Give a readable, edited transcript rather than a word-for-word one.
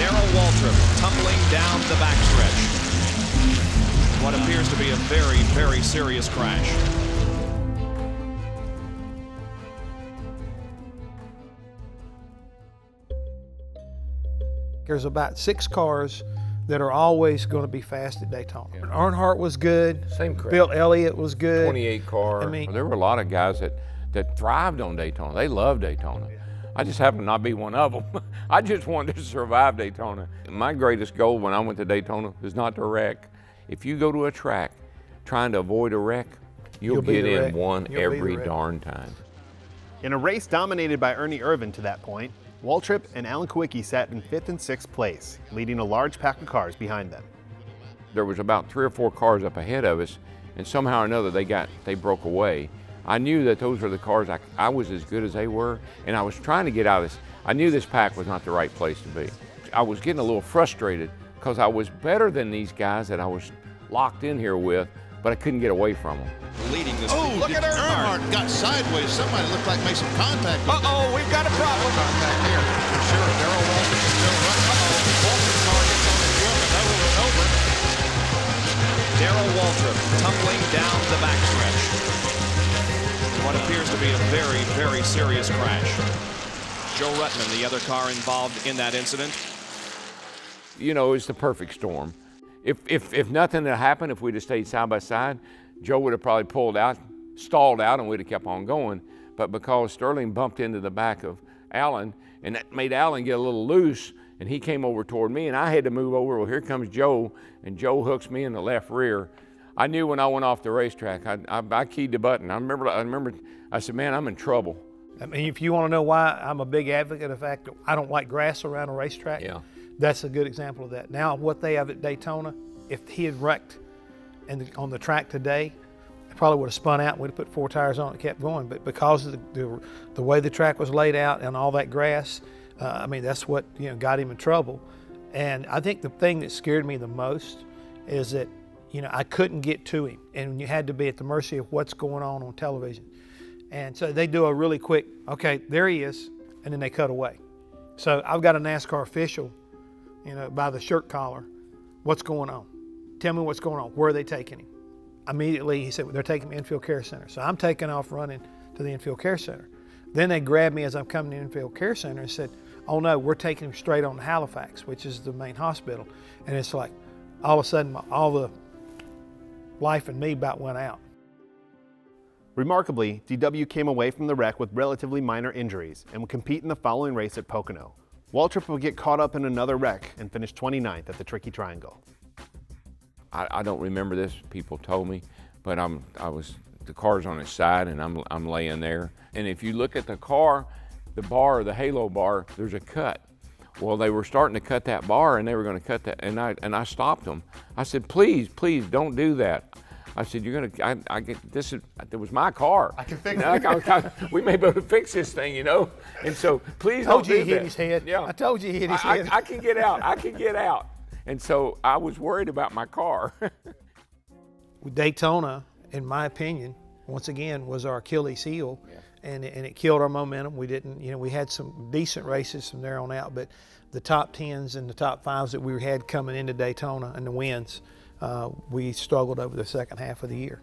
Darrell Waltrip tumbling down the backstretch. What appears to be a very, very serious crash. There's about 6 cars that are always going to be fast at Daytona. Yeah. Earnhardt was good. Same crap. Bill Elliott was good. 28 car. I mean, there were a lot of guys that thrived on Daytona. They loved Daytona. I just happened to not be one of them. I just wanted to survive Daytona. My greatest goal when I went to Daytona is not to wreck. If you go to a track trying to avoid a wreck, you'll get in one every darn time. In a race dominated by Ernie Irvan to that point, Waltrip and Alan Kulwicki sat in 5th and 6th place, leading a large pack of cars behind them. There was about 3 or 4 cars up ahead of us, and somehow or another they broke away. I knew that those were the cars I was as good as they were, and I was trying to get out of this. I knew this pack was not the right place to be. I was getting a little frustrated because I was better than these guys that I was locked in here with, but I couldn't get away from them. Leading this. Oh, look at Earnhardt got sideways. Somebody looked like made some contact. Uh-oh, we've got a problem. Contact here. For sure, Darrell Waltrip is still running. Uh-oh, Waltrip's car gets on his wheel, but that one was over. Darrell Waltrip tumbling down the backstretch. What appears to be a very, very serious crash. Joe Ruttman, the other car involved in that incident. You know, it's the perfect storm. If nothing had happened, if we'd have stayed side by side, Joe would have probably pulled out, stalled out, and we'd have kept on going. But because Sterling bumped into the back of Alan, and that made Alan get a little loose, and he came over toward me, and I had to move over. Well, here comes Joe, and Joe hooks me in the left rear. I knew when I went off the racetrack, I keyed the button. I remember, I said, man, I'm in trouble. I mean, if you want to know why I'm a big advocate of the fact that I don't like grass around a racetrack, yeah, that's a good example of that. Now, what they have at Daytona, if he had wrecked on the track today, it probably would have spun out and we'd have put 4 tires on it and kept going. But because of the way the track was laid out and all that grass, I mean, that's what got him in trouble. And I think the thing that scared me the most is that I couldn't get to him, and you had to be at the mercy of what's going on television. And so they do a really quick, okay, there he is, and then they cut away. So I've got a NASCAR official, by the shirt collar. What's going on? Tell me what's going on. Where are they taking him? Immediately he said, they're taking me to infield care center. So I'm taking off running to the infield care center. Then they grabbed me as I'm coming to the infield care center and said, oh no, we're taking him straight on to Halifax, which is the main hospital. And it's like, all of a sudden, all the life in me about went out. Remarkably, DW came away from the wreck with relatively minor injuries and would compete in the following race at Pocono. Waltrip would get caught up in another wreck and finish 29th at the Tricky Triangle. I don't remember this, people told me, but the car's on its side and I'm laying there. And if you look at the car, the bar, the halo bar, there's a cut. Well, they were starting to cut that bar and they were going to cut that, and I stopped them. I said, please, don't do that. I said, it was my car. I can fix it. We may be able to fix this thing, And so, please don't do that. I told you he hit his head. Yeah. I told you he hit his head. I can get out. And so I was worried about my car. Daytona, in my opinion, once again, was our Achilles heel. Yeah. And it killed our momentum. We didn't, we had some decent races from there on out, but the top 10s and the top 5s that we had coming into Daytona and the wins, we struggled over the second half of the year.